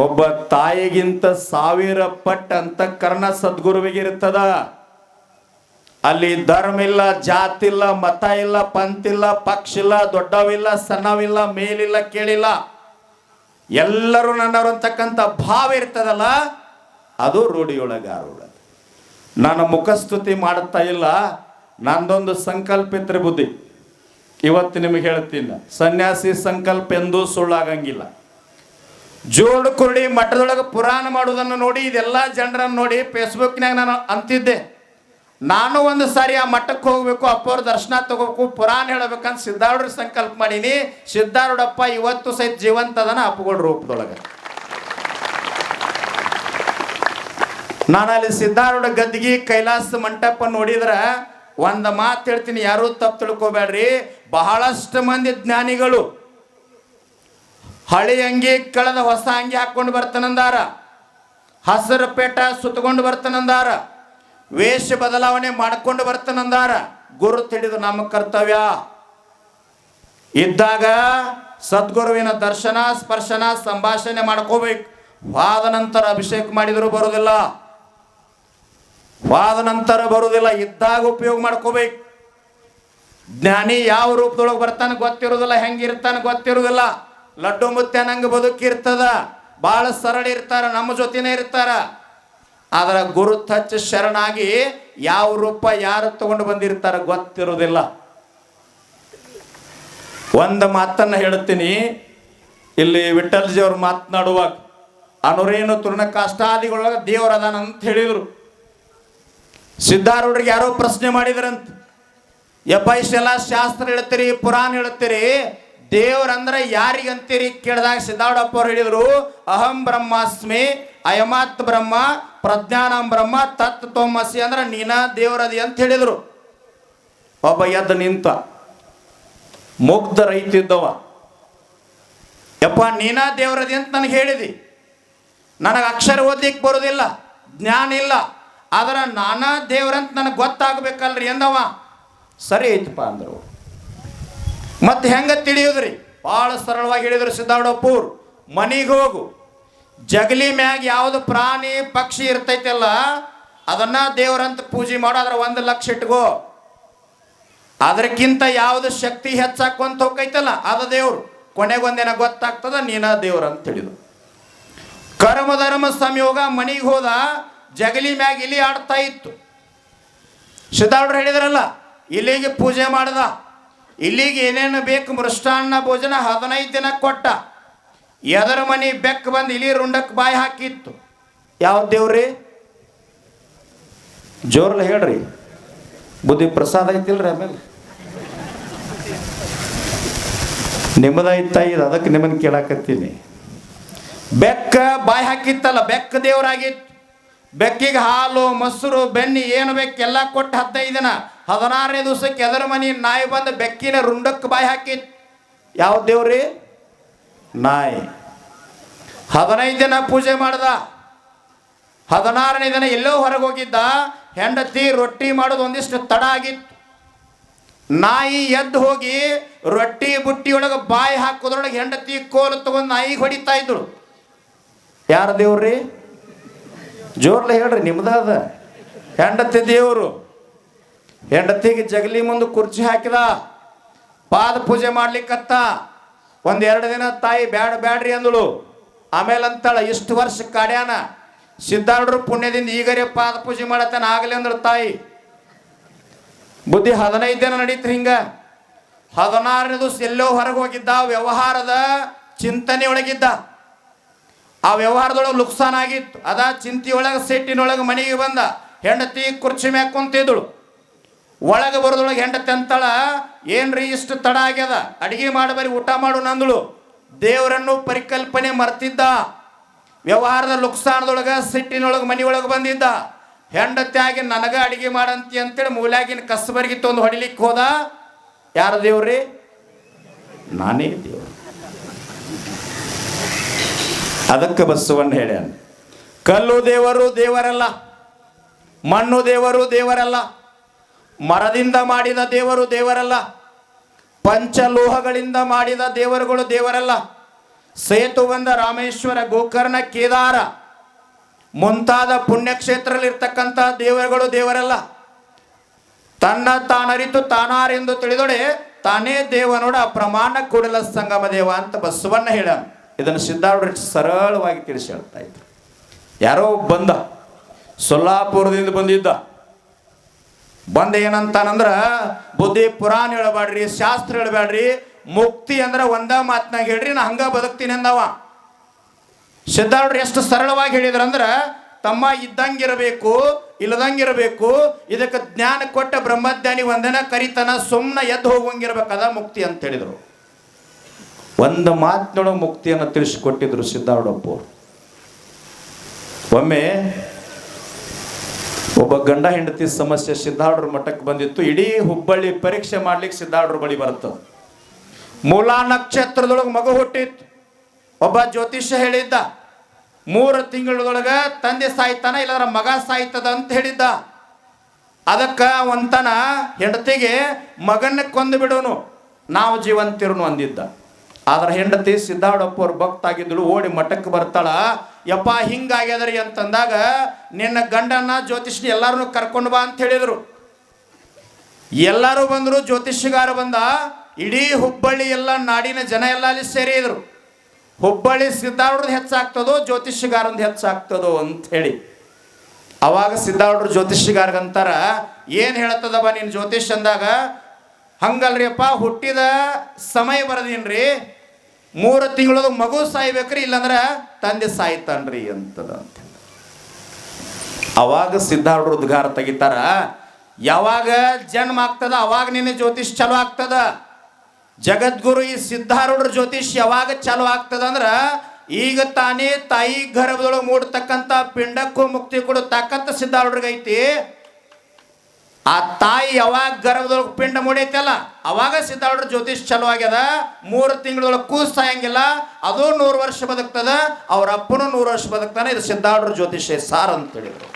ಒಬ್ಬ ತಾಯಿಗಿಂತ 1000 ಪಟ್ಟು ಅಂತಃಕರಣ ಸದ್ಗುರುವಿಗೆ ಇರ್ತದ. ಅಲ್ಲಿ ಧರ್ಮ ಇಲ್ಲ, ಜಾತಿ ಇಲ್ಲ, ಮತ ಇಲ್ಲ, ಪಂಥ ಇಲ್ಲ, ಪಕ್ಷ ಇಲ್ಲ, ದೊಡ್ಡವಿಲ್ಲ, ಸಣ್ಣವಿಲ್ಲ, ಮೇಲಿಲ್ಲ, ಕೇಳಿಲ್ಲ, ಎಲ್ಲರೂ ನನ್ನವರು ಅಂತಕ್ಕಂಥ ಭಾವ ಇರ್ತದಲ್ಲ, ಅದು ರೂಢಿಯೊಳಗ ಆರೂಢ. ನಾನು ಮುಖಸ್ತುತಿ ಮಾಡುತ್ತಾ ಇಲ್ಲ, ನಂದೊಂದು ಸಂಕಲ್ಪ ಇದ್ರೆ ಬುದ್ಧಿ ಇವತ್ತು ನಿಮಗೆ ಹೇಳ್ತೀನಿ. ಸನ್ಯಾಸಿ ಸಂಕಲ್ಪ ಎಂದೂ ಸುಳ್ಳಾಗಂಗಿಲ್ಲ. ಜೋಡು ಕುರುಡಿ ಮಠದೊಳಗೆ ಪುರಾಣ ಮಾಡುವುದನ್ನು ನೋಡಿ, ಇದೆಲ್ಲ ಜನರನ್ನು ನೋಡಿ ಫೇಸ್ಬುಕ್ನಾಗ ನಾನು ಅಂತಿದ್ದೆ, ನಾನು ಒಂದು ಸಾರಿ ಆ ಮಠಕ್ಕೆ ಹೋಗ್ಬೇಕು, ಅಪ್ಪವ್ರ ದರ್ಶನ ತಗೋಬೇಕು, ಪುರಾಣ ಹೇಳಬೇಕಂತ ಸಿದ್ಧಾರೂಢ ಸಂಕಲ್ಪ ಮಾಡೀನಿ. ಸಿದ್ಧಾರೂಢಪ್ಪ ಇವತ್ತು ಸಹಿತ ಜೀವಂತದನ ಅಪ್ಪಗಳ ರೂಪದೊಳಗೆ. ನಾನು ಅಲ್ಲಿ ಸಿದ್ಧಾರೂಢ ಗದ್ದಿಗೆ ಕೈಲಾಸ ಮಂಟಪ ನೋಡಿದ್ರೆ ಒಂದು ಮಾತು ಹೇಳ್ತೀನಿ, ಯಾರೂ ತಪ್ಪು ತಿಳ್ಕೊಬೇಡ್ರಿ. ಬಹಳಷ್ಟು ಮಂದಿ ಜ್ಞಾನಿಗಳು ಹಳಿ ಅಂಗಿ ಕಳೆದ ಹೊಸ ಅಂಗಿ ಹಾಕೊಂಡು ಬರ್ತಾನಂದಾರ, ಹಸಿರು ಪೇಟ ಸುತ್ತಕೊಂಡು ಬರ್ತಾನಂದಾರ, ವೇಷ ಬದಲಾವಣೆ ಮಾಡ್ಕೊಂಡು ಬರ್ತಾನಂದಾರ. ಗುರು ತಿಳಿದು ನಮ್ಮ ಕರ್ತವ್ಯ ಇದ್ದಾಗ ಸದ್ಗುರುವಿನ ದರ್ಶನ, ಸ್ಪರ್ಶನ, ಸಂಭಾಷಣೆ ಮಾಡ್ಕೋಬೇಕು. ವಾದ ನಂತರ ಅಭಿಷೇಕ ಮಾಡಿದ್ರು ಬರುವುದಿಲ್ಲ, ವಾದ ನಂತರ ಬರುವುದಿಲ್ಲ. ಇದ್ದಾಗ ಉಪಯೋಗ ಮಾಡ್ಕೋಬೇಕು. ಜ್ಞಾನಿ ಯಾವ ರೂಪದೊಳಗೆ ಬರ್ತಾನೆ ಗೊತ್ತಿರುವುದಿಲ್ಲ, ಹೆಂಗಿರ್ತಾನೆ ಗೊತ್ತಿರುವುದಿಲ್ಲ. ಲಡ್ಡು ಮುತ್ಯಾನಂಗ ಬದುಕಿರ್ತದ, ಭಾಳ ಸರಳ ಇರ್ತಾರ, ನಮ್ಮ ಜೊತೆನೇ ಇರ್ತಾರ. ಆದ್ರೆ ಗುರು ತಚ್ಚ ಶರಣಾಗಿ ಯಾವ ರೂಪ ಯಾರು ತಗೊಂಡು ಬಂದಿರ್ತಾರ ಗೊತ್ತಿರುವುದಿಲ್ಲ. ಒಂದು ಮಾತನ್ನ ಹೇಳ್ತೀನಿ, ಇಲ್ಲಿ ವಿಠಲ್ಜಿ ಅವ್ರು ಮಾತನಾಡುವಾಗ ಅನುರೇನು ತೃಣ ಕಾಷ್ಟಾದಿಗಳೊಳಗೆ ದೇವರದಾನ ಅಂತ ಹೇಳಿದ್ರು. ಸಿದ್ಧಾರೂಢರಿಗೆ ಯಾರೋ ಪ್ರಶ್ನೆ ಮಾಡಿದ್ರಂತ, ಯಪ್ಪ ಇಷ್ಟೆಲ್ಲ ಶಾಸ್ತ್ರ ಹೇಳ್ತೀರಿ, ಪುರಾಣ ಹೇಳ್ತೀರಿ, ದೇವರಂದ್ರೆ ಯಾರಿಗಂತೀರಿ ಕೇಳಿದಾಗ ಸಿದ್ಧಾರೂಢಪ್ಪ ಅವ್ರು ಹೇಳಿದ್ರು, ಅಹಂ ಬ್ರಹ್ಮಾಸ್ಮಿ ಅಯಮಾತ್ ಬ್ರಹ್ಮ ಪ್ರಜ್ಞಾನಂ ಬ್ರಹ್ಮ ತತ್ ತೋಮಸಿ, ಅಂದ್ರೆ ನೀನ ದೇವರದಿ ಅಂತ ಹೇಳಿದ್ರು. ಒಬ್ಬ ಎದ್ದು ನಿಂತ ಮುಗ್ಧ ರೈತಿದ್ದವ, ಯಪ್ಪ ನೀನ ದೇವರದಿ ಅಂತ ನನಗೆ ಹೇಳಿದಿ, ನನಗೆ ಅಕ್ಷರ ಓದ್ಲಿಕ್ಕೆ ಬರೋದಿಲ್ಲ, ಜ್ಞಾನ ಇಲ್ಲ, ಆದ್ರೆ ನಾನಾ ದೇವರಂತ ನನಗೆ ಗೊತ್ತಾಗಬೇಕಲ್ರಿ ಎಂದವ. ಸರಿ ಐತಪ್ಪ ಅಂದರು. ಮತ್ತೆ ಹೆಂಗ ತಿಳಿಯೋದ್ರಿ? ಭಾಳ ಸರಳವಾಗಿ ಹೇಳಿದ್ರು ಸಿದ್ಧಾರೂಢಪ್ಪವ್ರು. ಮನೆಗೆ ಹೋಗು, ಜಗಲಿ ಮ್ಯಾಗ ಯಾವುದು ಪ್ರಾಣಿ ಪಕ್ಷಿ ಇರ್ತೈತಲ್ಲ ಅದನ್ನ ದೇವರಂತ ಪೂಜೆ ಮಾಡೋ, ಅದ್ರ 1 ಲಕ್ಷ ಇಟ್ಕೋ. ಅದಕ್ಕಿಂತ ಯಾವುದು ಶಕ್ತಿ ಹೆಚ್ಚಾಕೊಂತ ಹೋಗೈತಲ್ಲ ಅದು ದೇವ್ರು. ಕೊನೆಗೊಂದೇನ ಗೊತ್ತಾಗ್ತದ ನೀನ ದೇವ್ರ ಅಂತ ಹೇಳಿದ್ರು. ಕರ್ಮ ಧರ್ಮ ಸಂಯೋಗ ಮನೆಗೆ ಹೋದ, ಜಗಲಿ ಮ್ಯಾಗ ಇಲಿ ಆಡ್ತಾ ಇತ್ತು. ಸಿದ್ಧಾರೂಢರು ಹೇಳಿದ್ರಲ್ಲ, ಇಲ್ಲಿಗೆ ಪೂಜೆ ಮಾಡ್ದ, ಇಲ್ಲಿಗೆ ಏನೇನು ಬೇಕು ಮೃಷ್ಟಾನ್ನ ಭೋಜನ 15 ದಿನ ಕೊಟ್ಟ. ಎದರ ಮನಿ ಬೆಕ್ಕ ಬಂದು ಇಲಿ ರುಂಡಕ್ಕೆ ಬಾಯಿ ಹಾಕಿತ್ತು. ಯಾವ ದೇವ್ರಿ? ಜೋರ್ಲ ಹೇಳ್ರಿ, ಬುದ್ಧಿ ಪ್ರಸಾದ ಐತಿಲ್ರಿ. ಆಮೇಲೆ ನಿಮ್ಮದಾಯ್ತಾ ಇದು, ಅದಕ್ಕೆ ನಿಮ್ಮನ್ನು ಕೇಳಾಕತ್ತೀನಿ. ಬೆಕ್ಕ ಬಾಯಿ ಹಾಕಿತ್ತಲ್ಲ, ಬೆಕ್ಕ ದೇವರಾಗಿತ್ತು. ಬೆಕ್ಕಿಗೆ ಹಾಲು ಮೊಸರು ಬೆಣ್ಣೆ ಏನು ಬೇಕು ಎಲ್ಲ ಕೊಟ್ಟು 15 ದಿನ. 16ನೇ ದಿವಸಕ್ಕೆ ಎದರ ಮನಿ ನಾಯಿ ಬಂದು ಬೆಕ್ಕಿನ ರುಂಡಕ್ಕೆ ಬಾಯಿ ಹಾಕಿತ್ತು. ಯಾವ ದೇವ್ರಿ? ನಾಯಿ. 15 ದಿನ ಪೂಜೆ ಮಾಡ್ದ. 16ನೇ ದಿನ ಎಲ್ಲೋ ಹೊರಗೆ ಹೋಗಿದ್ದ. ಹೆಂಡತಿ ರೊಟ್ಟಿ ಮಾಡೋದು ಒಂದಿಷ್ಟು ತಡ ಆಗಿತ್ತು. ನಾಯಿ ಎದ್ದು ಹೋಗಿ ರೊಟ್ಟಿ ಬುಟ್ಟಿಯೊಳಗೆ ಬಾಯಿ ಹಾಕೋದ್ರೊಳಗೆ ಹೆಂಡತಿ ಕೋಲು ತಗೊಂಡು ನಾಯಿಗೆ ಹೊಡಿತಾ ಇದ್ರು. ಯಾರ ದೇವ್ರಿ? ಜೋರ್ಲೆ ಹೇಳ್ರಿ, ನಿಮ್ದಾದ. ಹೆಂಡತಿ ದೇವರು. ಹೆಂಡತಿಗೆ ಜಗಲಿ ಮುಂದೆ ಕುರ್ಚಿ ಹಾಕಿದ, ಪಾದ ಪೂಜೆ ಮಾಡ್ಲಿಕ್ಕತ್ತ. 1-2 ದಿನ ತಾಯಿ ಬ್ಯಾಡ್ರಿ ಅಂದಳು. ಆಮೇಲೆ ಅಂತಾಳ, ಇಷ್ಟು ವರ್ಷ ಕಾಡ್ಯಾನ, ಸಿದ್ಧಾರೂಢರು ಪುಣ್ಯದಿಂದ ಈಗರೇ ಪಾದ ಪೂಜೆ ಮಾಡತ್ತಾನ ಆಗಲಿ ಅಂದಳು ತಾಯಿ. ಬುದ್ಧಿ 15 ದಿನ ನಡೀತ್ರಿ ಹಿಂಗ. 16ನೇ ದಿವಸ ಎಲ್ಲೋ ಹೊರಗೆ ಹೋಗಿದ್ದ, ವ್ಯವಹಾರದ ಚಿಂತನೆ ಒಳಗಿದ್ದ. ಆ ವ್ಯವಹಾರದೊಳಗೆ ನುಕ್ಸಾನ ಆಗಿತ್ತು. ಅದ ಚಿಂತೆಯೊಳಗೆ ಸೆಟ್ಟಿನೊಳಗೆ ಮನೆಗೆ ಬಂದ. ಹೆಂಡತಿ ಕುರ್ಚಿ ಮ್ಯಾಗ ಕುಂತಿದ್ದಳು. ಒಳಗೆ ಬರೋದೊಳಗೆ ಹೆಂಡತಿ ಅಂತಾಳ, ಏನ್ರಿ ಇಷ್ಟು ತಡ ಆಗ್ಯದ, ಅಡಿಗೆ ಮಾಡಬರಿ ಊಟ ಮಾಡು ನಂದಳು. ದೇವರನ್ನು ಪರಿಕಲ್ಪನೆ ಮರ್ತಿದ್ದ. ವ್ಯವಹಾರದ ನುಕ್ಸಾನದೊಳಗೆ ಸಿಟ್ಟಿನೊಳಗೆ ಮನೆಯೊಳಗೆ ಬಂದಿದ್ದ. ಹೆಂಡತಿ ಆಗಿ ನನಗ ಅಡಿಗೆ ಮಾಡಂತಿ ಅಂತೇಳಿ ಮೂಲ್ಯಾಗಿನ ಕಸಬರ್ಗಿ ತೊಂದು ಹೊಡಿಲಿಕ್ಕೆ ಹೋದ. ಯಾರ ದೇವ್ರಿ? ನಾನೇ ದೇವ್ರು. ಅದಕ್ಕೆ ಬಸವಣ್ಣ ಹೇಳ್ಯಾನ, ಕಲ್ಲು ದೇವರು ದೇವರಲ್ಲ, ಮಣ್ಣು ದೇವರು ದೇವರಲ್ಲ, ಮರದಿಂದ ಮಾಡಿದ ದೇವರು ದೇವರಲ್ಲ, ಪಂಚಲೋಹಗಳಿಂದ ಮಾಡಿದ ದೇವರುಗಳು ದೇವರಲ್ಲ, ಸೇತುಬಂಧ, ರಾಮೇಶ್ವರ, ಗೋಕರ್ಣ, ಕೇದಾರ ಮುಂತಾದ ಪುಣ್ಯಕ್ಷೇತ್ರದಲ್ಲಿರ್ತಕ್ಕಂಥ ದೇವರುಗಳು ದೇವರಲ್ಲ. ತನ್ನ ತಾನರಿತು ತಾನಾರೆಂದು ತಿಳಿದೊಡೆ ತಾನೇ ದೇವನೋಡ ಪ್ರಮಾಣ ಕೂಡಲ ಸಂಗಮ ದೇವ ಅಂತ ಬಸವಣ್ಣ ಹೇಳ. ಇದನ್ನು ಸಿದ್ಧಾರೂಢರು ಸರಳವಾಗಿ ತಿಳಿಸಿ ಹೇಳ್ತಾ ಇದ್ರು. ಯಾರೋ ಬಂದ, ಸೊಲ್ಲಾಪುರದಿಂದ ಬಂದಿದ್ದ. ಬಂದ ಏನಂತಾನಂದ್ರ, ಬುದ್ಧಿ ಪುರಾಣ ಹೇಳಬೇಡ್ರಿ, ಶಾಸ್ತ್ರ ಹೇಳಬೇಡ್ರಿ, ಮುಕ್ತಿ ಅಂದ್ರೆ ಒಂದ ಮಾತನಾಗ ಹೇಳ್ರಿ, ನಾ ಹಂಗ ಬದುಕ್ತೀನಿ ಅಂದವ. ಸಿದ್ಧಾರೂಢರು ಎಷ್ಟು ಸರಳವಾಗಿ ಹೇಳಿದ್ರಂದ್ರ, ತಮ್ಮ ಇದ್ದಂಗಿರಬೇಕು, ಇಲ್ಲದಂಗಿರಬೇಕು, ಇದಕ್ಕೆ ಜ್ಞಾನ ಕೊಟ್ಟ ಬ್ರಹ್ಮಜ್ಞಾನಿ ಒಂದನ ಕರಿತನ, ಸುಮ್ಮನೆ ಎದ್ದು ಹೋಗುವಂಗಿರ್ಬೇಕದ ಮುಕ್ತಿ ಅಂತ ಹೇಳಿದರು. ಒಂದು ಮಾತಿನೊಳಗೆ ಮುಕ್ತಿಯನ್ನು ತಿಳಿಸಿಕೊಟ್ಟಿದ್ರು ಸಿದ್ಧಾರೂಢಪ್ಪ. ಒಮ್ಮೆ ಒಬ್ಬ ಗಂಡ ಹೆಂಡತಿ ಸಮಸ್ಯೆ ಸಿದ್ಧಾರೂಢರ ಮಠಕ್ಕೆ ಬಂದಿತ್ತು. ಇಡೀ ಹುಬ್ಬಳ್ಳಿ ಪರೀಕ್ಷೆ ಮಾಡ್ಲಿಕ್ಕೆ ಸಿದ್ಧಾರೂಢರ ಬಳಿ ಬರ್ತದೆ. ಮೂಲಾ ನಕ್ಷತ್ರದೊಳಗೆ ಮಗು ಹುಟ್ಟಿತ್ತು. ಒಬ್ಬ ಜ್ಯೋತಿಷ್ಯ ಹೇಳಿದ್ದ, 3 ತಿಂಗಳೊಳಗೆ ತಂದೆ ಸಾಯ್ತಾನ, ಇಲ್ಲಾಂದ್ರೆ ಮಗ ಸಾಯ್ತದ ಅಂತ ಹೇಳಿದ್ದ. ಅದಕ್ಕ ಒಂತನ ಹೆಂಡತಿಗೆ ಮಗನ್ನ ಕೊಂದು ಬಿಡೋನು, ನಾವು ಜೀವಂತಿರೋನು ಅಂದಿದ್ದ. ಆದ್ರೆ ಹೆಂಡತಿ ಸಿದ್ಧಾರೂಢಪ್ಪ ಅವ್ರ ಭಕ್ತ ಆಗಿದ್ದಳು. ಓಡಿ ಮಠಕ್ಕೆ ಬರ್ತಾಳ. ಯಪ್ಪ ಹಿಂಗಾಗ್ಯದ್ರಿ ಅಂತಂದಾಗ, ನಿನ್ನ ಗಂಡನ ಜ್ಯೋತಿಷ್ಯ ಎಲ್ಲಾರನ್ನು ಕರ್ಕೊಂಡು ಬಾ ಅಂತ ಹೇಳಿದ್ರು. ಎಲ್ಲರೂ ಬಂದರು. ಜ್ಯೋತಿಷ್ಯಗಾರ ಬಂದ. ಇಡೀ ಹುಬ್ಬಳ್ಳಿ ಎಲ್ಲ ನಾಡಿನ ಜನ ಎಲ್ಲ ಅಲ್ಲಿ ಸೇರಿದ್ರು. ಹುಬ್ಬಳ್ಳಿ ಸಿದ್ಧಾರೂಢರದ್ದು ಹೆಚ್ಚಾಗ್ತದೋ ಜ್ಯೋತಿಷ್ಯಗಾರಂದು ಹೆಚ್ಚಾಗ್ತದೋ ಅಂತ ಹೇಳಿ ಅವಾಗ ಸಿದ್ಧಾರೂಢರು ಜ್ಯೋತಿಷ್ಯಗಾರಗಂತಾರ, ಏನು ಹೇಳ್ತದವ ನಿನ್ನ ಜ್ಯೋತಿಷ್ಯ ಅಂದಾಗ, ಹಂಗಲ್ರಿ ಅಪ್ಪ, ಹುಟ್ಟಿದ ಸಮಯ ಬರದೀನ್ರಿ, 3 ತಿಂಗಳೊಳಗೆ ಮಗು ಸಾಯ್ಬೇಕ್ರಿ, ಇಲ್ಲಾಂದ್ರೆ ತಂದೆ ಸಾಯ್ತಾನ್ರಿ ಅಂತದ ಅಂತ. ಅವಾಗ ಸಿದ್ಧಾರೂಢರು ಉದ್ಗಾರ ತೆಗಿತಾರ, ಯಾವಾಗ ಜನ್ಮ ಆಗ್ತದ ಅವಾಗ ನಿನ್ನ ಜ್ಯೋತಿಷ್ ಚಲೋ ಆಗ್ತದ. ಜಗದ್ಗುರು ಈ ಸಿದ್ಧಾರೂಢರ ಜ್ಯೋತಿಷ್ ಯಾವಾಗ ಚಾಲು ಆಗ್ತದ ಅಂದ್ರ, ಈಗ ತಾನೇ ತಾಯಿ ಗರ್ಭದೊಳಗೆ ಮೂಡ್ತಕ್ಕಂಥ ಪಿಂಡಕ್ಕೂ ಮುಕ್ತಿ ಕೊಡೋ ತಾಕತ್ತು ಸಿದ್ಧಾರೂಢರಿಗೈತಿ. ಆ ತಾಯಿ ಯಾವಾಗ ಗರ್ಭದೊಳಗೆ ಪಿಂಡ ಮೂಡೈತಲ್ಲ ಅವಾಗ ಸಿದ್ಧಾರೂಢರ ಜ್ಯೋತಿಷ್ ಚಲೋ ಆಗ್ಯದ. 3 ತಿಂಗಳೊಳಗೆ ಕೂಸು ಸಾಯಂಗಿಲ್ಲ, ಅದು 100 ವರ್ಷ ಬದುಕ್ತದ, ಅವ್ರ ಅಪ್ಪನೂ 100 ವರ್ಷ ಬದುಕ್ತಾನೆ. ಇದು ಸಿದ್ಧಾರೂಢರ ಜ್ಯೋತಿಷ್ಯ ಸಾರ್ ಅಂತ ಹೇಳಿದ್ರು.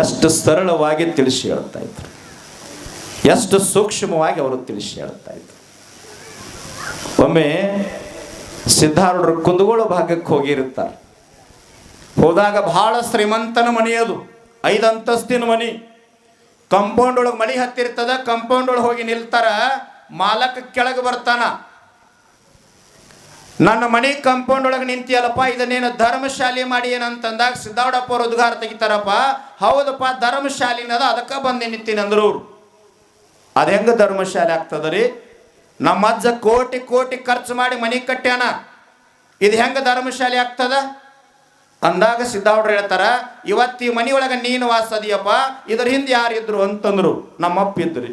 ಎಷ್ಟು ಸರಳವಾಗಿ ತಿಳಿಸಿ ಹೇಳ್ತಾ ಇದ್ರು, ಎಷ್ಟು ಸೂಕ್ಷ್ಮವಾಗಿ ಅವರು ತಿಳಿಸಿ ಹೇಳ್ತಾ ಇದ್ರು. ಒಮ್ಮೆ ಸಿದ್ಧಾರೂಢರು ಕುಂದಗೋಳ ಭಾಗಕ್ಕೆ ಹೋಗಿರುತ್ತಾರೆ. ಹೋದಾಗ ಬಹಳ ಶ್ರೀಮಂತನ ಮನಿ, ಅದು 5 ಅಂತಸ್ತಿನ ಮನಿ. ಕಂಪೌಂಡ್ ಒಳಗೆ ಮನಿ ಹತ್ತಿರ್ತದ. ಕಂಪೌಂಡ್ ಒಳಗೆ ಹೋಗಿ ನಿಲ್ತಾರ. ಮಾಲಕ ಕೆಳಗೆ ಬರ್ತಾನ, ನನ್ನ ಮನಿ ಕಂಪೌಂಡ್ ಒಳಗೆ ನಿಂತಿಯಲ್ಲಪ್ಪ, ಇದನ್ನೇನು ಧರ್ಮಶಾಲೆ ಮಾಡಿ ಏನಂತಂದಾಗ ಸಿದ್ಧಾರೂಢಪ್ಪ ಅವ್ರು ಉದ್ಗಾರ ತೆಗಿತಾರಪ್ಪ, ಹೌದಪ್ಪ ಧರ್ಮಶಾಲಿನದ, ಅದಕ್ಕೆ ಬಂದು ನಿಂತೀನಿ ಅಂದ್ರು ಅವ್ರು. ಅದು ಹೆಂಗೆ ಧರ್ಮಶಾಲೆ ಆಗ್ತದ್ರಿ? ನಮ್ಮ ಅಜ್ಜ ಕೋಟಿ ಕೋಟಿ ಖರ್ಚು ಮಾಡಿ ಮನಿ ಕಟ್ಟ್ಯಾನ, ಇದು ಹೆಂಗೆ ಧರ್ಮಶಾಲೆ ಆಗ್ತದ ಅಂದಾಗ ಸಿದ್ಧಾರೂಢರು ಹೇಳ್ತಾರ, ಇವತ್ತು ಈ ಮನಿ ಒಳಗೆ ನೀನು ವಾಸದಿಯಪ್ಪ, ಇದ್ರ ಹಿಂದೆ ಯಾರಿದ್ರು ಅಂತಂದ್ರು. ನಮ್ಮಪ್ಪ ಇದ್ರಿ.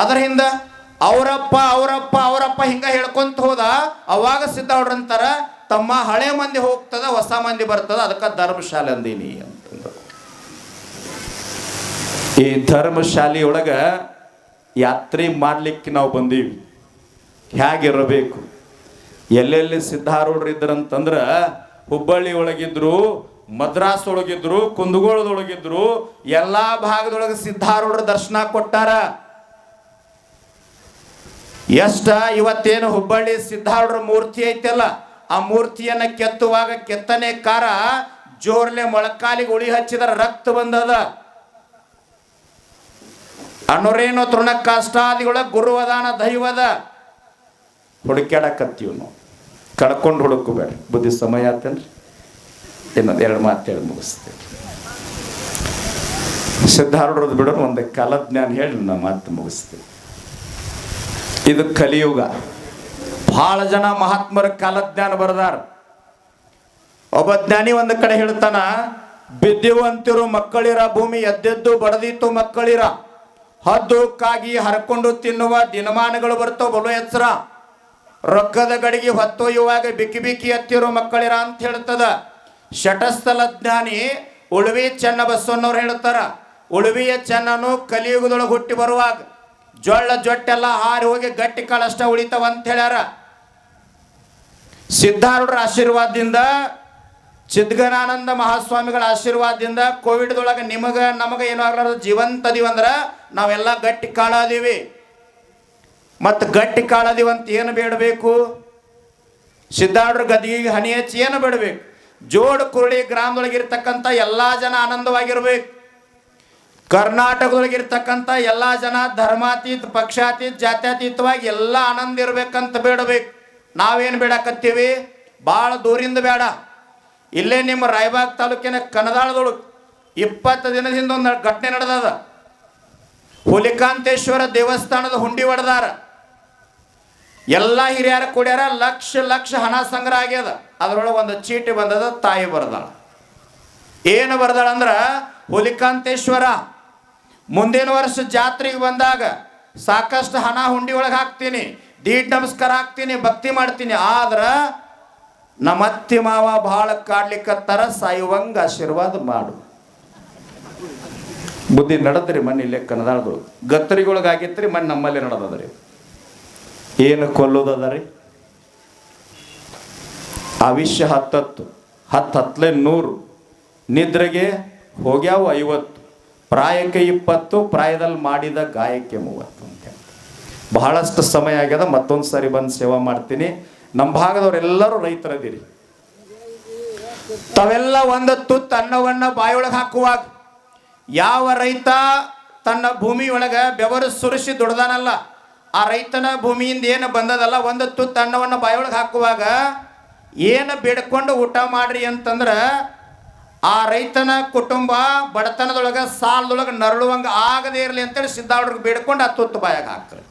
ಅದರ ಹಿಂದೆ ಅವರಪ್ಪ ಅವರಪ್ಪ ಅವರಪ್ಪ ಹಿಂಗ ಹೇಳ್ಕೊಂತ ಹೋದ. ಅವಾಗ ಸಿದ್ಧಾರೂಢರು ಅಂತಾರ, ತಮ್ಮ ಹಳೆ ಮಂದಿ ಹೋಗ್ತದ, ಹೊಸ ಮಂದಿ ಬರ್ತದ, ಅದಕ್ಕೆ ಧರ್ಮಶಾಲೆ ಅಂದೀನಿ ಅಂತಂದ್ರು. ಈ ಧರ್ಮಶಾಲೆಯೊಳಗ ಯಾತ್ರೆ ಮಾಡ್ಲಿಕ್ಕೆ ನಾವು ಬಂದೀವಿ. ಹೇಗಿರಬೇಕು? ಎಲ್ಲೆಲ್ಲಿ ಸಿದ್ಧಾರೂಢರು ಇದ್ರಂತಂದ್ರ, ಹುಬ್ಬಳ್ಳಿ ಒಳಗಿದ್ರು, ಮದ್ರಾಸ್ ಒಳಗಿದ್ರು, ಕುಂದಗೋಳದೊಳಗಿದ್ರು, ಎಲ್ಲಾ ಭಾಗದೊಳಗೆ ಸಿದ್ಧಾರೂಢರ ದರ್ಶನ ಕೊಟ್ಟಾರ. ಇವತ್ತೇನು ಹುಬ್ಬಳ್ಳಿ ಸಿದ್ಧಾರೂಢರ ಮೂರ್ತಿ ಐತಲ್ಲ, ಆ ಮೂರ್ತಿಯನ್ನ ಕೆತ್ತುವಾಗ ಕೆತ್ತನೆ ಕಾರ ಜೋರ್ಲೆ ಮೊಳಕಾಲಿಗೆ ಉಳಿ ಹಚ್ಚಿದರ ರಕ್ತ ಬಂದದ. ಅನುರೇನೋ ತೃಣ ಕಾಷ್ಟಾದಿಗಳ ಗುರುವದಾನ ದೈವದ ಹುಡುಕ್ಯಾಡಕತ್ತೀವಿ ನಾವು. ಕಳ್ಕೊಂಡು ಹುಡುಕಬೇಡ. ಬುದ್ಧಿ ಸಮಯ ಆತೇನ್ರಿ? ಇನ್ನೊಂದು 2 ಮಾತು ಹೇಳಿ ಮುಗಿಸ್ತೇವೆ. ಸಿದ್ಧಾರೂಢರದ್ದು ಬಿಡೋನು ಒಂದು ಕಾಲಜ್ಞಾನ ಹೇಳಿ ನಾವು ಮಾತು ಮುಗಿಸ್ತೇವೆ. ಇದು ಕಲಿಯುಗ. ಬಹಳ ಜನ ಮಹಾತ್ಮರ ಕಾಲಜ್ಞಾನ ಬರದಾರ. ಒಬ್ಬ ಜ್ಞಾನಿ ಒಂದು ಕಡೆ ಹೇಳ್ತಾನ, ಬಿದ್ದೆವು ಅಂತಿರು ಮಕ್ಕಳಿರ, ಭೂಮಿ ಎದ್ದೆದ್ದು ಬಡದಿತ್ತು ಮಕ್ಕಳಿರ, ಹದ್ದು ಕಾಗಿ ಹರ್ಕೊಂಡು ತಿನ್ನುವ ದಿನಮಾನಗಳು ಬರ್ತಾವ ಬಲು ಎಚ್ಚರ, ರೊಕ್ಕದ ಗಡಿಗೆ ಹೊತ್ತೊಯ್ಯುವಾಗ ಬಿಕ್ಕಿ ಬಿಕ್ಕಿ ಎತ್ತಿರೋ ಮಕ್ಕಳಿರ ಅಂತ ಹೇಳ್ತದ. ಶಟಸ್ಥಲ ಜ್ಞಾನಿ ಉಳುವಿ ಚೆನ್ನ ಬಸವಣ್ಣವ್ರು ಹೇಳ್ತಾರ, ಉಳುವಿಯ ಚೆನ್ನನು ಕಲಿಯುಗದೊಳಗೆ ಹುಟ್ಟಿ ಬರುವಾಗ ಜೊಳ್ಳ ಜೊಟ್ಟೆಲ್ಲ ಹಾರಿ ಹೋಗಿ ಗಟ್ಟಿ ಕಾಳಷ್ಟ ಉಳಿತಾವ ಅಂತ ಹೇಳ್ಯಾರ. ಸಿದ್ಧಾರೂಢರ ಆಶೀರ್ವಾದದಿಂದ, ಚಿದ್ಗನಾನಂದ ಮಹಾಸ್ವಾಮಿಗಳ ಆಶೀರ್ವಾದದಿಂದ ಕೋವಿಡ್ದೊಳಗೆ ನಮಗೆ ಏನೂ ಆಗ್ಲಾರ್ದು ಜೀವಂತ ಅದೀವಂದ್ರೆ ನಾವೆಲ್ಲ ಗಟ್ಟಿ ಕಾಳದೀವಿ. ಮತ್ತು ಗಟ್ಟಿ ಕಾಳದಿವಂತ ಏನು ಬೇಡಬೇಕು? ಸಿದ್ದಾಡ್ರ ಗದಿಗೆ ಹನಿ ಹಚ್ಚಿ ಏನು ಬೇಡಬೇಕು? ಜೋಡು ಕುರುಳಿ ಗ್ರಾಮದೊಳಗಿರ್ತಕ್ಕಂಥ ಎಲ್ಲ ಜನ ಆನಂದವಾಗಿರ್ಬೇಕು. ಕರ್ನಾಟಕದೊಳಗಿರ್ತಕ್ಕಂಥ ಎಲ್ಲ ಜನ ಧರ್ಮಾತೀತ, ಪಕ್ಷಾತೀತ, ಜಾತ್ಯತೀತವಾಗಿ ಎಲ್ಲ ಆನಂದ ಇರ್ಬೇಕಂತ ಬೇಡಬೇಕು. ನಾವೇನು ಬೇಡಕತ್ತೀವಿ? ಭಾಳ ದೂರಿಂದ ಬೇಡ. ಇಲ್ಲೇ ನಿಮ್ಮ ರಾಯಬಾಗ್ ತಾಲೂಕಿನ ಕನದಾಳದೊಳಗೆ 20 ದಿನದಿಂದ ಒಂದು ಘಟನೆ ನಡೆದದ. ಹುಲಿಕಾಂತೇಶ್ವರ ದೇವಸ್ಥಾನದ ಹುಂಡಿ ಹೊಡೆದಾರ. ಎಲ್ಲ ಹಿರಿಯರ ಕೂಡ್ಯಾರ. ಲಕ್ಷ ಲಕ್ಷ ಹಣ ಸಂಗ್ರಹ ಆಗ್ಯದ. ಅದರೊಳಗೆ ಒಂದು ಚೀಟಿ ಬಂದದ. ತಾಯಿ ಬರ್ದಾಳ. ಏನು ಬರ್ದಾಳ ಅಂದ್ರೆ, ಹುಲಿಕಾಂತೇಶ್ವರ ಮುಂದಿನ ವರ್ಷ ಜಾತ್ರೆಗೆ ಬಂದಾಗ ಸಾಕಷ್ಟು ಹಣ ಹುಂಡಿ ಒಳಗೆ ಹಾಕ್ತೀನಿ, ದೀಡ್ ನಮಸ್ಕಾರ ಹಾಕ್ತೀನಿ, ಭಕ್ತಿ ಮಾಡ್ತೀನಿ. ಆದ್ರೆ ನಮ್ಮ ಅತ್ತಿ ಮಾವ ಭಾಳ ಕಾಡ್ಲಿಕ್ಕತ್ತಾರ, ಸಾಯುವಂಗ ಆಶೀರ್ವಾದ ಮಾಡು. ಬುದ್ಧಿ ನಡೆದ್ರಿ ಮನೆ ಇಲ್ಲೇ ಕನ್ನಡದು ಗತ್ತರಿಗೊಳಗಾಗಿತ್ರಿ. ಮನೆ ನಮ್ಮಲ್ಲಿ ನಡೆದದ್ರಿ. ಏನು ಕೊಲ್ಲೋದದ ರೀ? ಆವಿಷ್ಯ 10 ಹತ್ತಲೆ 100, ನಿದ್ರೆಗೆ ಹೋಗ್ಯಾವ 50, ಪ್ರಾಯಕ್ಕೆ 20, ಪ್ರಾಯದಲ್ಲಿ ಮಾಡಿದ ಗಾಯಕ್ಕೆ 30 ಅಂತ. ಬಹಳಷ್ಟು ಸಮಯ ಆಗ್ಯದ. ಮತ್ತೊಂದು ಸಾರಿ ಬಂದು ಸೇವಾ ಮಾಡ್ತೀನಿ. ನಮ್ಮ ಭಾಗದವರೆಲ್ಲರೂ ರೈತರದಿರಿ. ತಾವೆಲ್ಲ ಒಂದು ತುತ್ತು ಅನ್ನವನ್ನ ಬಾಯೊಳಗೆ ಹಾಕುವಾಗ ಯಾವ ರೈತ ತನ್ನ ಭೂಮಿ ಒಳಗೆ ಬೆವರು ಸುರಿಸಿ ದುಡ್ದಾನಲ್ಲ, ಆ ರೈತನ ಭೂಮಿಯಿಂದ ಏನು ಬಂದದಲ್ಲ, ಒಂದು ತುತ್ತು ಅನ್ನವನ್ನು ಬಾಯೊಳಗೆ ಹಾಕುವಾಗ ಏನು ಬೇಡ್ಕೊಂಡು ಊಟ ಮಾಡ್ರಿ ಅಂತಂದ್ರೆ, ಆ ರೈತನ ಕುಟುಂಬ ಬಡತನದೊಳಗೆ ಸಾಲದೊಳಗೆ ನರಳುವಂಗೆ ಆಗದೇ ಇರಲಿ ಅಂತೇಳಿ ಸಿದ್ದಾಡ್ರಿಗೆ ಬೇಡ್ಕೊಂಡು ಆ ತುತ್ತು ಬಾಯಾಗ ಹಾಕ್ತಾರೆ.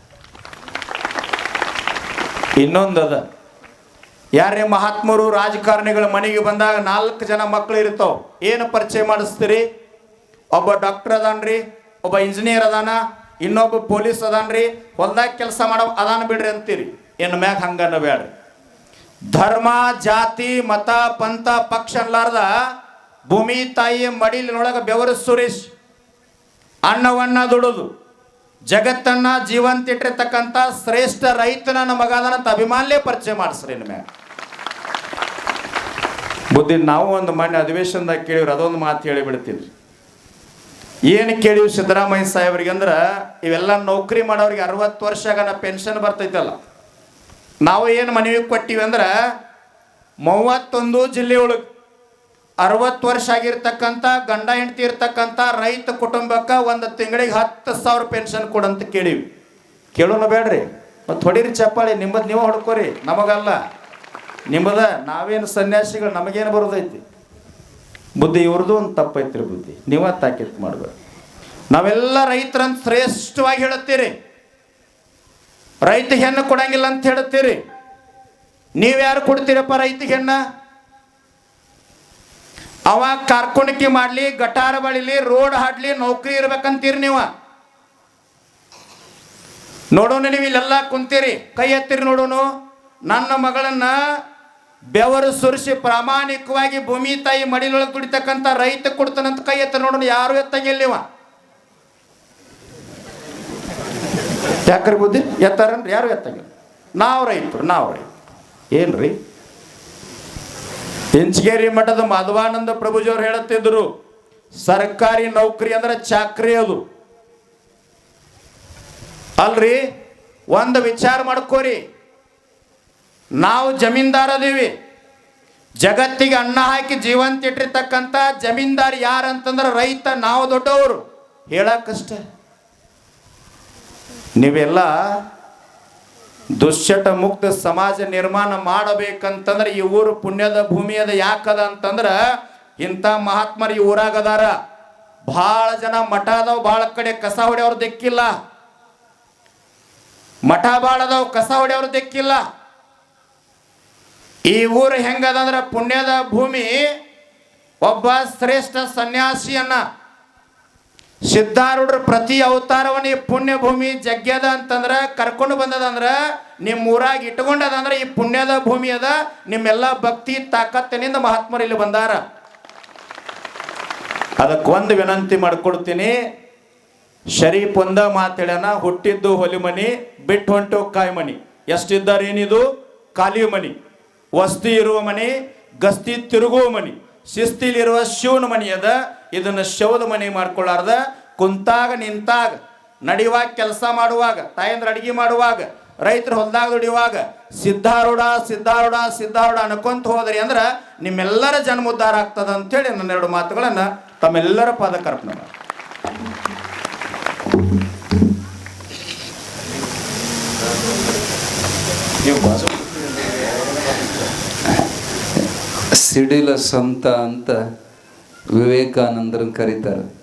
ಇನ್ನೊಂದದ, ಯಾರೇ ಮಹಾತ್ಮರು ರಾಜಕಾರಣಿಗಳ ಮನೆಗೆ ಬಂದಾಗ 4 ಜನ ಮಕ್ಕಳು ಇರ್ತಾವ. ಏನು ಪರಿಚಯ ಮಾಡಿಸ್ತೀರಿ? ಒಬ್ಬ ಡಾಕ್ಟರ್ ಅದಾನ್ರಿ, ಒಬ್ಬ ಇಂಜಿನಿಯರ್ ಅದಾನ, ಇನ್ನೊಬ್ಬ ಪೊಲೀಸ್ ಅದಾನ್ರಿ, ಹೊಲ್ದಾಗ ಕೆಲಸ ಮಾಡೋ ಅದಾನ ಬಿಡ್ರಿ ಅಂತೀರಿ. ಇನ್ನು ಮ್ಯಾಗ ಹಂಗನ್ನ ಬೇಡ್ರಿ. ಧರ್ಮ, ಜಾತಿ, ಮತ, ಪಂಥ, ಪಕ್ಷ ಅನ್ಲಾರ್ದ ಭೂಮಿ ತಾಯಿಯ ಮಡಿಲಿನೊಳಗೆ ಬೆವರು ಸುರಿಸಿ ಅನ್ನವನ್ನ ದುಡುದು ಜಗತ್ತನ್ನ ಜೀವಂತ ಇಟ್ಟಿರ್ತಕ್ಕಂಥ ಶ್ರೇಷ್ಠ ರೈತನ ಮಗ ಅದಾನಂತ ಅಭಿಮಾನಲೇ ಪರಿಚಯ ಮಾಡಿಸ್ರಿ. ಇನ್ನು ಮ್ಯಾಗ ಬುದ್ಧಿ ನಾವು ಒಂದು ಮೊನ್ನೆ ಅಧಿವೇಶನದಾಗ ಕೇಳಿವ್ರಿ. ಅದೊಂದು ಮಾತು ಹೇಳಿಬಿಡ್ತೀನಿ. ಏನು ಕೇಳಿವಿ ಸಿದ್ದರಾಮಯ್ಯ ಸಾಹೇಬ್ರಿಗೆ ಅಂದ್ರೆ, ಇವೆಲ್ಲ ನೌಕರಿ ಮಾಡೋರಿಗೆ 60 ವರ್ಷ ಆಗ ಪೆನ್ಷನ್ ಬರ್ತೈತಲ್ಲ, ನಾವು ಏನು ಮನವಿ ಕೊಟ್ಟಿವಿ ಅಂದ್ರೆ 31 ಜಿಲ್ಲೆಯೊಳಗೆ 60 ವರ್ಷ ಆಗಿರ್ತಕ್ಕಂಥ ಗಂಡ ಹೆಂಡತಿ ಇರ್ತಕ್ಕಂಥ ರೈತ ಕುಟುಂಬಕ್ಕೆ ಒಂದು ತಿಂಗಳಿಗೆ 10,000 ಪೆನ್ಷನ್ ಕೊಡಂತ ಕೇಳಿವಿ. ಕೇಳೋಣ ಬೇಡ್ರಿ? ಮತ್ತು ಹೊಡೀರಿ ಚಪ್ಪಾಳಿ. ನಿಮ್ಮದು ನೀವು ಹೊಡ್ಕೋರಿ, ನಮಗಲ್ಲ. ನಿಮ್ಮದ ನಾವೇನು ಸನ್ಯಾಸಿಗಳು, ನಮಗೇನು ಬರೋದೈತಿ? ಬುದ್ಧಿ ಇವ್ರದ್ದು ಒಂದು ತಪ್ಪೈತ್ರಿ. ಬುದ್ಧಿ ನೀವ ತಾಕೀತು ಮಾಡ್ಬೇಕು. ನಾವೆಲ್ಲ ರೈತರಂತ ಶ್ರೇಷ್ಠವಾಗಿ ಹೇಳುತ್ತೀರಿ, ರೈತ ಹೆಣ್ಣು ಕೊಡಂಗಿಲ್ಲ ಅಂತ ಹೇಳುತ್ತೀರಿ. ನೀವ್ಯಾರು ಕೊಡ್ತೀರಪ್ಪ ರೈತಿಗೆ ಹೆಣ್ಣ? ಅವ ಕಾರ್ಕುಣಿಕೆ ಮಾಡಲಿ, ಗಟಾರ ಬಳಿಲಿ, ರೋಡ್ ಹಾಡ್ಲಿ, ನೌಕರಿ ಇರ್ಬೇಕಂತೀರಿ ನೀವು. ನೋಡೋಣ, ನೀವು ಇಲ್ಲೆಲ್ಲ ಕುಂತೀರಿ, ಕೈ ಎತ್ತಿರಿ ನೋಡೋಣ. ನನ್ನ ಮಗಳನ್ನ ಬೆವರು ಸುರಿಸಿ ಪ್ರಾಮಾಣಿಕವಾಗಿ ಭೂಮಿ ತಾಯಿ ಮಡಿಲೊಳಗೆ ದುಡಿತಕ್ಕಂಥ ರೈತ ಕೊಡ್ತಾನಂತ ಕೈ ಎತ್ತ ನೋಡೋಣ. ಯಾರು ಎತ್ತಂಗಿಲ್ಲ ನೀವು. ಯಾಕ್ರಿ ಬುದ್ಧಿ? ಎತ್ತಾರನ್ರಿ? ಯಾರು ಎತ್ತಂಗಿಲ್ಲ. ನಾವು ರೈತರು. ಏನ್ರಿ? ಇಂಚಗೇರಿ ಮಠದ ಮಾಧವಾನಂದ ಪ್ರಭುಜಿಯವ್ರು ಹೇಳುತ್ತಿದ್ರು, ಸರ್ಕಾರಿ ನೌಕರಿ ಅಂದ್ರೆ ಚಾಕ್ರಿ ಅದು ಅಲ್ರಿ. ಒಂದು ವಿಚಾರ ಮಾಡ್ಕೋರಿ, ನಾವು ಜಮೀನ್ದಾರ ಅದೀವಿ. ಜಗತ್ತಿಗೆ ಅನ್ನ ಹಾಕಿ ಜೀವಂತ ಇಟ್ಟಿರ್ತಕ್ಕಂಥ ಜಮೀನ್ದಾರ್ ಯಾರಂತಂದ್ರೆ ರೈತ. ನಾವು ದೊಡ್ಡವರು ಹೇಳಕ್ಕಷ್ಟ. ನೀವೆಲ್ಲ ದುಶ್ಚಟ ಮುಕ್ತ ಸಮಾಜ ನಿರ್ಮಾಣ ಮಾಡಬೇಕಂತಂದ್ರೆ ಈ ಊರು ಪುಣ್ಯದ ಭೂಮಿ ಅದ. ಯಾಕದ ಅಂತಂದ್ರೆ ಇಂಥ ಮಹಾತ್ಮರು ಈ ಊರಾಗದಾರ. ಭಾಳ ಜನ ಮಠ ಅದಾವ, ಭಾಳ ಕಡೆ ಕಸ ಹೊಡೆಯವ್ರು ದಿಕ್ಕಿಲ್ಲ. ಮಠ ಭಾಳ ಅದಾವ, ಕಸ ಹೊಡೆಯವ್ರು ದಿಕ್ಕಿಲ್ಲ. ಈ ಊರು ಹೆಂಗದಂದ್ರೆ ಪುಣ್ಯದ ಭೂಮಿ. ಒಬ್ಬ ಶ್ರೇಷ್ಠ ಸನ್ಯಾಸಿಯನ್ನ ಸಿದ್ಧಾರೂಢರ ಪ್ರತಿ ಅವತಾರವನ್ನು ಈ ಪುಣ್ಯ ಭೂಮಿ ಜಗ್ಗ್ಯದ ಅಂತಂದ್ರೆ ಕರ್ಕೊಂಡು ಬಂದದಂದ್ರೆ ನಿಮ್ಮ ಊರಾಗ ಇಟ್ಕೊಂಡದಂದ್ರೆ ಈ ಪುಣ್ಯದ ಭೂಮಿ ಅದ. ನಿಮ್ಮೆಲ್ಲ ಭಕ್ತಿ ತಾಕತ್ತಿನಿಂದ ಮಹಾತ್ಮರು ಇಲ್ಲಿ ಬಂದಾರ. ಅದಕ್ಕೊಂದು ವಿನಂತಿ ಮಾಡ್ಕೊಡ್ತೀನಿ. ಶರೀಫ್ ಒಂದ ಮಾತೇಳನ, ಹುಟ್ಟಿದ್ದು ಹೊಲಿ ಮನಿ, ಬಿಟ್ಟು ಹೊಂಟು ಕಾಯಿ ಮನಿ. ಎಷ್ಟಿದ್ದಾರೆ ಏನಿದು? ಖಾಲಿ ಮನಿ. ವಸ್ತಿ ಇರುವ ಮನೆ, ಗಸ್ತಿ ತಿರುಗುವ ಮನಿ, ಶಿಸ್ತಿಲಿರುವ ಶಿವನ ಮನಿ ಅದ. ಇದನ್ನು ಶವದ ಮನೆ ಮಾಡ್ಕೊಳ್ಳಾರ್ದ ಕುಂತಾಗ ನಿಂತಾಗ ನಡೆಯುವಾಗ, ಕೆಲಸ ಮಾಡುವಾಗ, ತಾಯಂದ್ರ ಅಡಿಗೆ ಮಾಡುವಾಗ, ರೈತರು ಹೊಲದಾಗ ದುಡಿಯುವಾಗ ಸಿದ್ಧಾರೂಢ ಸಿದ್ಧಾರೂಢ ಸಿದ್ಧಾರೂಢ ಅನ್ಕೊಂತ ಹೋದ್ರಿ ಅಂದ್ರೆ ನಿಮ್ಮೆಲ್ಲರ ಜನ್ಮ ಉದ್ಧಾರ ಆಗ್ತದ ಅಂತೇಳಿ ನನ್ನ ಎರಡು ಮಾತುಗಳನ್ನು ತಮ್ಮೆಲ್ಲರ ಪಾದಕ್ಕೆ ಅರ್ಪಣೆ ಮಾಡಿ. ಸಿಡಿಲ ಸಂತ ಅಂತ ವಿವೇಕಾನಂದರನ್ನು ಕರೀತಾರೆ.